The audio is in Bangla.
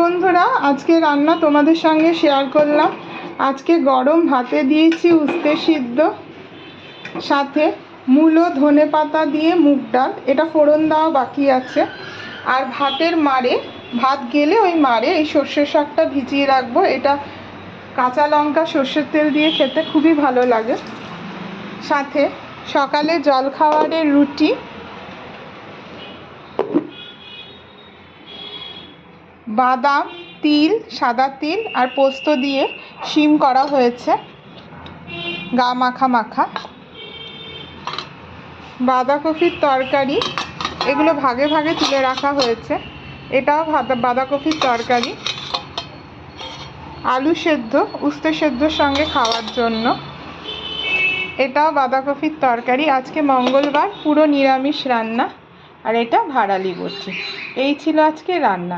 বন্ধুরা, আজকে রান্না তোমাদের সঙ্গে শেয়ার করলাম। আজকে গরম ভাতে দিয়েছি উস্তে সিদ্ধ, সাথে মূলো ধনেপাতা দিয়ে মুগ ডাল, এটা ফোড়ন দেওয়া বাকি আছে। আর ভাতের মাড়ে, ভাত গেলে ওই মাড়ে এই সর্ষের শাকটা ভিজিয়ে রাখবো। এটা কাঁচা লঙ্কা সর্ষের তেল দিয়ে খেতে খুবই ভালো লাগে। সাথে সকালে জলখাবারের রুটি, বাদাম, তিল, সাদা তিল আর পোস্ত দিয়ে শিম করা হয়েছে, গা মাখা মাখা। বাঁধাকপির তরকারি, এগুলো ভাগে ভাগে তুলে রাখা হয়েছে। এটাও বাঁধাকপির তরকারি। আলু সেদ্ধ উস্তে সেদ্ধর সঙ্গে খাওয়ার জন্য, এটাও বাঁধাকপির তরকারি। আজকে মঙ্গলবার, পুরো নিরামিষ রান্না। আর এটা ভাড়ালি বড়ি। এই ছিল আজকে রান্না।